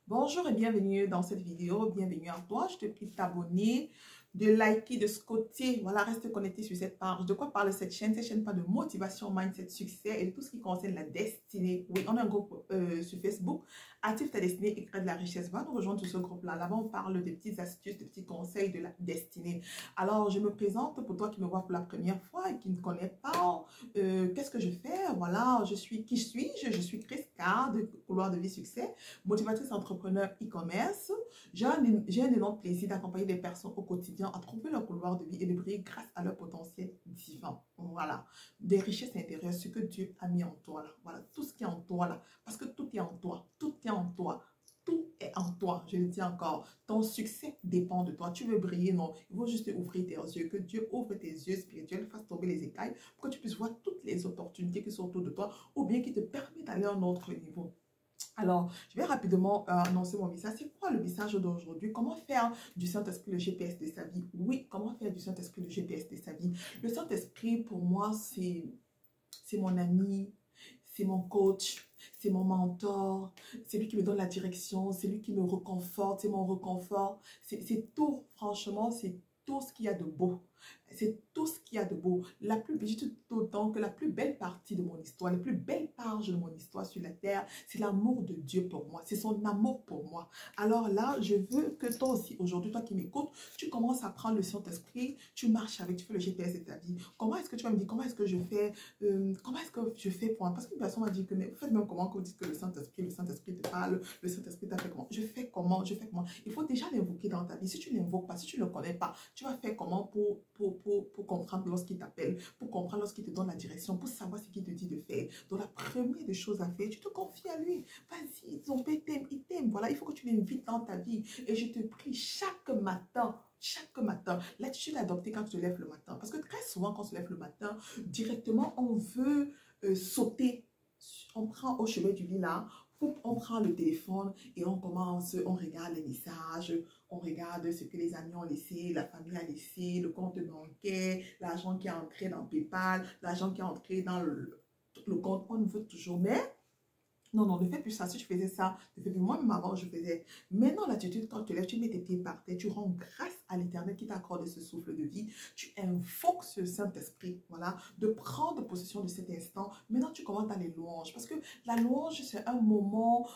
Bonjour et bienvenue dans cette vidéo, bienvenue à toi. Je te prie de t'abonner, de liker, de scotter. Voilà, reste connecté sur cette page. De quoi parle cette chaîne? Cette chaîne parle de motivation, mindset, succès et de tout ce qui concerne la destinée. Oui, on a un groupe sur Facebook, Active ta destinée et crée de la richesse. Va nous rejoindre sur ce groupe-là. Là-bas, on parle des petites astuces, des petits conseils de la destinée. Alors, je me présente pour toi qui me vois pour la première fois et qui ne connais pas. Qu'est-ce que je fais? Voilà, qui suis-je? Je suis Chris Carr de Couloir de vie succès, motivatrice entrepreneur e-commerce. J'ai un énorme plaisir d'accompagner des personnes au quotidien à trouver leur couloir de vie et de briller grâce à leur potentiel divin. Voilà, des richesses intérieures, ce que Dieu a mis en toi là. Voilà, tout ce qui est en toi là, parce que tout est en toi, tout est en toi. Tout est en toi, je le dis encore. Ton succès dépend de toi. Tu veux briller, non. Il faut juste ouvrir tes yeux. Que Dieu ouvre tes yeux spirituels, fasse tomber les écailles pour que tu puisses voir toutes les opportunités qui sont autour de toi ou bien qui te permettent d'aller à un autre niveau. Alors, je vais rapidement annoncer mon message. C'est quoi le message d'aujourd'hui? Comment faire du Saint-Esprit le GPS de sa vie? Oui, comment faire du Saint-Esprit le GPS de sa vie? Le Saint-Esprit, pour moi, c'est mon ami, c'est mon coach, c'est mon mentor, c'est lui qui me donne la direction, c'est lui qui me reconforte, c'est mon reconfort. C'est tout, franchement, c'est tout ce qu'il y a de beau. C'est tout ce qu'il y a de beau. Je dis tout autant que la plus belle partie de mon histoire, la plus belle page de mon histoire sur la terre, c'est l'amour de Dieu pour moi. C'est son amour pour moi. Alors là, je veux que toi aussi, aujourd'hui, toi qui m'écoutes, tu commences à prendre le Saint-Esprit, tu marches avec, tu fais le GPS de ta vie. Comment est-ce que tu vas me dire, comment est-ce que je fais, comment est-ce que je fais pour... Parce qu'une personne m'a dit que, mais vous faites même comment qu'on dit que le Saint-Esprit te parle, le Saint-Esprit t'a fait comment? Je fais comment? Je fais comment? Il faut déjà l'invoquer dans ta vie. Si tu ne l'invoques pas, si tu ne le connais pas, tu vas faire comment pour comprendre lorsqu'il t'appelle, pour comprendre lorsqu'il te donne la direction, pour savoir ce qu'il te dit de faire. Donc la première des choses à faire, tu te confies à lui. Vas-y, ton père t'aime, il t'aime. Voilà, il faut que tu l'invites dans ta vie. Et je te prie chaque matin, l'attitude adoptée quand tu te lèves le matin. Parce que très souvent, quand on se lève le matin, directement, on veut sauter. On prend au chevet du lit là, on prend le téléphone et on commence, on regarde les messages, on regarde ce que les amis ont laissé, la famille a laissé, le compte bancaire, l'argent qui est entré dans PayPal, l'argent qui est entré dans le compte. On veut toujours, mais non, non, ne fais plus ça. Si tu faisais ça, ne fais plus. Moi-même avant, je faisais. Maintenant, l'attitude, quand tu te lèves, tu mets tes pieds par terre, tu rends grâce à l'Éternel qui t'accorde ce souffle de vie. Tu invoques ce Saint-Esprit, voilà, de prendre possession de cet instant. Maintenant, tu commences dans les louanges. Parce que la louange, c'est un moment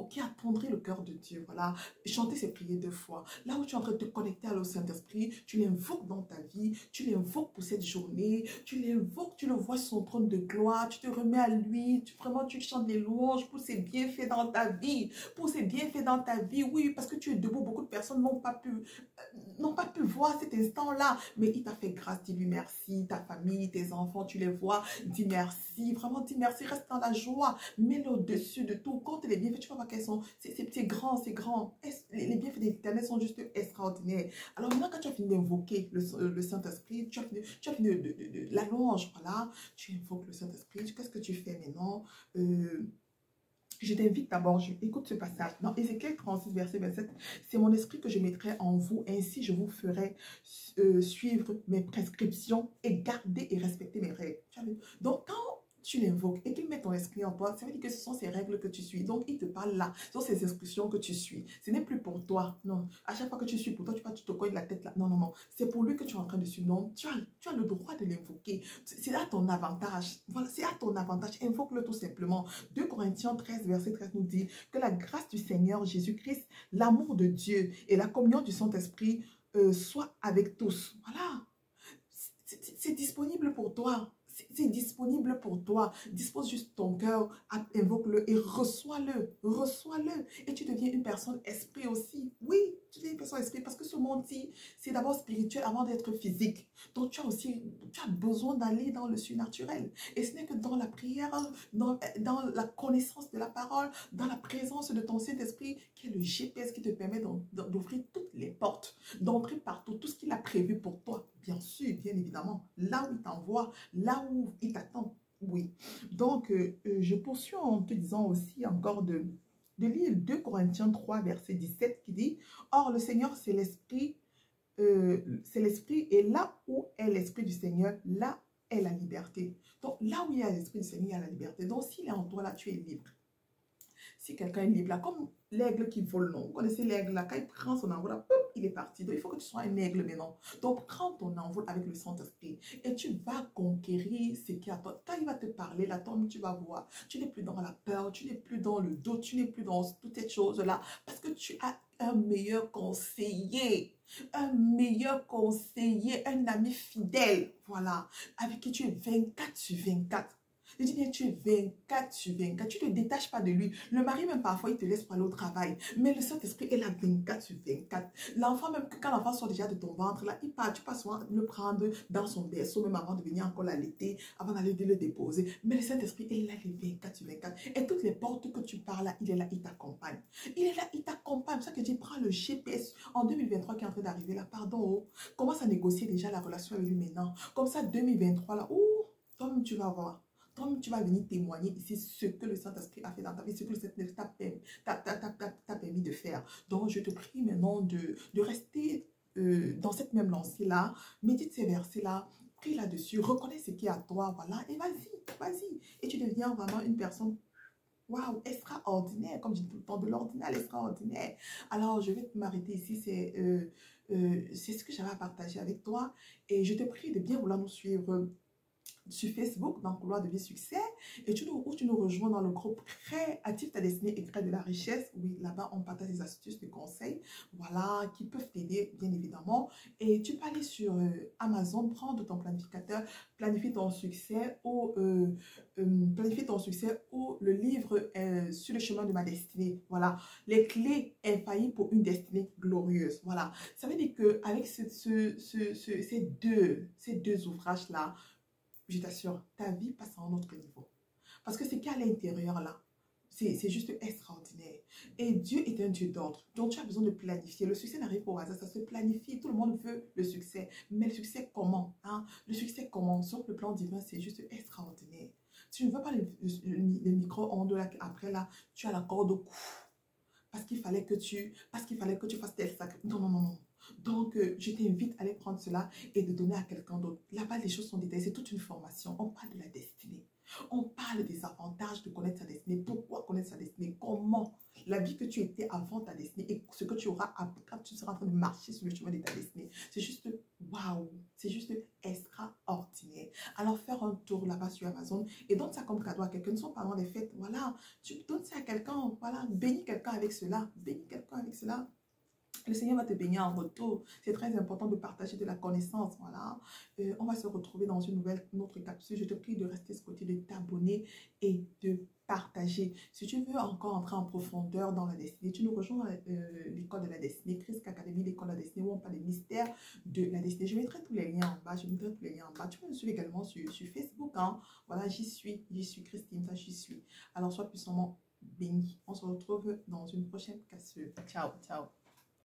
qui attendrit le cœur de Dieu, voilà. Chanter ses prières 2 fois. Là où tu es en train de te connecter à l'eau Saint-Esprit, tu l'invoques dans ta vie, tu l'invoques pour cette journée, tu l'invoques, tu le vois sur son trône de gloire, tu te remets à lui, vraiment, tu chantes les louanges pour ses bienfaits dans ta vie, pour ses bienfaits dans ta vie, oui, parce que tu es debout, beaucoup de personnes n'ont pas pu voir cet instant-là, mais il t'a fait grâce, dis-lui merci, ta famille, tes enfants, tu les vois, dis merci, vraiment dis merci, reste dans la joie, mets-le au-dessus de tout, compte les bienfaits, tu vas voir qu'elles sont, c'est grand, les bienfaits de l'Éternel sont juste extraordinaires. Alors maintenant, quand tu as fini d'invoquer le Saint-Esprit, tu as fini de la louange, voilà, tu invoques le Saint-Esprit, qu'est-ce que tu fais maintenant? Je t'invite d'abord, écoute ce passage. Dans Ézéchiel 36, verset 27, c'est mon esprit que je mettrai en vous, ainsi je vous ferai suivre mes prescriptions et garder et respecter mes règles. Donc, quand tu l'invoques et qu'il met ton esprit en toi, ça veut dire que ce sont ces règles que tu suis. Donc, il te parle là. Ce sont ces instructions que tu suis. Ce n'est plus pour toi. Non. À chaque fois que tu suis pour toi, tu te cognes la tête là. Non, non, non. C'est pour lui que tu es en train de suivre. Non, tu as le droit de l'invoquer. C'est à ton avantage. Voilà, c'est à ton avantage. Invoque-le tout simplement. 2 Corinthiens 13, verset 13 nous dit que la grâce du Seigneur Jésus-Christ, l'amour de Dieu et la communion du Saint-Esprit soient avec tous. Voilà. C'est disponible pour toi. C'est disponible pour toi. Dispose juste ton cœur, invoque-le et reçois-le. Reçois-le. Et tu deviens une personne esprit aussi. Oui, tu deviens une personne esprit parce que ce monde-ci, c'est d'abord spirituel avant d'être physique. Donc tu as besoin d'aller dans le surnaturel. Et ce n'est que dans la prière, dans la connaissance de la parole, dans la présence de ton Saint-Esprit, qui est le GPS qui te permet d'ouvrir toutes les portes, d'entrer partout, tout ce qu'il a prévu pour toi. Bien sûr, bien évidemment, là où il t'envoie, là où il t'attend, oui. Donc, je poursuis en te disant aussi encore de lire 2 Corinthiens 3, verset 17 qui dit « Or, le Seigneur, c'est l'Esprit, et là où est l'Esprit du Seigneur, là est la liberté. » Donc, là où il y a l'Esprit du Seigneur, il y a la liberté. Donc, s'il est en toi, là, tu es libre. si quelqu'un est libre là, comme l'aigle qui vole, non? Vous connaissez l'aigle là, quand il prend son envol là, pop, il est parti. Donc il faut que tu sois un aigle maintenant. Donc prends ton envol avec le Saint-Esprit et tu vas conquérir ce qui est à toi. Quand il va te parler là, toi, tu vas voir. Tu n'es plus dans la peur, tu n'es plus dans le doute, tu n'es plus dans toutes ces choses-là parce que tu as un meilleur conseiller. Un meilleur conseiller, un ami fidèle, voilà, avec qui tu es 24 sur 24. Je dis bien, tu es 24 sur 24. Tu ne te détaches pas de lui. Le mari, même parfois, il te laisse pour aller au travail. Mais le Saint-Esprit est là 24 sur 24. L'enfant, même quand l'enfant sort déjà de ton ventre, là, il part. Tu passes souvent le prendre dans son berceau, même avant de venir encore l'allaiter, avant d'aller le déposer. Mais le Saint-Esprit est là les 24 sur 24. Et toutes les portes que tu parles là, il est là, il t'accompagne. Il est là, il t'accompagne. C'est ça que je dis, prends le GPS en 2023 qui est en train d'arriver là. Pardon, oh. Commence à négocier déjà la relation avec lui maintenant. Comme ça, 2023 là, toi-même, tu vas voir. Toi-même, tu vas venir témoigner ici ce que le Saint-Esprit a fait dans ta vie, ce que le Saint-Esprit t'a permis de faire. Donc, je te prie maintenant de rester dans cette même lancée-là. Médite ces versets-là. Prie là-dessus. Reconnais ce qui est à toi. Voilà. Et vas-y, vas-y. Et tu deviens vraiment une personne, waouh, extraordinaire. Comme je dis tout le temps, de l'ordinaire à l'extraordinaire. Alors, je vais m'arrêter ici. C'est ce que j'avais à partager avec toi. Et je te prie de bien vouloir nous suivre sur Facebook, dans Couloir de Vie Succès, et tu nous rejoins dans le groupe Créatif ta destinée et crée de la richesse. Oui, là-bas, on partage des astuces, des conseils, voilà, qui peuvent t'aider, bien évidemment. Et tu peux aller sur Amazon, prendre ton planificateur, planifier ton succès ou le livre sur le chemin de ma destinée. Voilà, les clés infaillibles pour une destinée glorieuse. Voilà, ça veut dire qu'avec ces deux ouvrages-là, je t'assure, ta vie passe à un autre niveau. Parce que ce qu'il y a à l'intérieur là, c'est juste extraordinaire. Et Dieu est un Dieu d'ordre. Donc tu as besoin de planifier. Le succès n'arrive pas au hasard, ça se planifie. Tout le monde veut le succès. Mais le succès comment, hein? Le succès comment? Sur le plan divin, c'est juste extraordinaire. Tu ne veux pas le micro-ondes là, après là, tu as la corde au cou. Parce qu'il fallait que tu fasses tel sac. Non, non, non, non. Donc, je t'invite à aller prendre cela et de donner à quelqu'un d'autre. Là-bas, les choses sont détaillées. C'est toute une formation. On parle de la destinée. On parle des avantages de connaître sa destinée. Pourquoi connaître sa destinée? Comment? La vie que tu étais avant ta destinée et ce que tu auras après quand tu seras en train de marcher sur le chemin de ta destinée. C'est juste waouh. C'est juste extraordinaire. Alors, faire un tour là-bas sur Amazon et donne ça comme cadeau à quelqu'un. Ne sont pas pendant les fêtes. Voilà. Tu donnes ça à quelqu'un. Voilà. Bénis quelqu'un avec cela. Bénis quelqu'un avec cela. Le Seigneur va te bénir en retour. C'est très important de partager de la connaissance. Voilà. On va se retrouver dans une autre capsule. Je te prie de rester scotché, de t'abonner et de partager. Si tu veux encore entrer en profondeur dans la destinée, tu nous rejoins à l'école de la destinée, Christ Academy, l'école de la destinée, où on parle des mystères de la destinée. Je mettrai tous les liens en bas. Tu peux me suivre également sur Facebook. Hein. Voilà, j'y suis Christine, ça j'y suis. Alors, sois puissamment béni. On se retrouve dans une prochaine capsule. Ciao, ciao.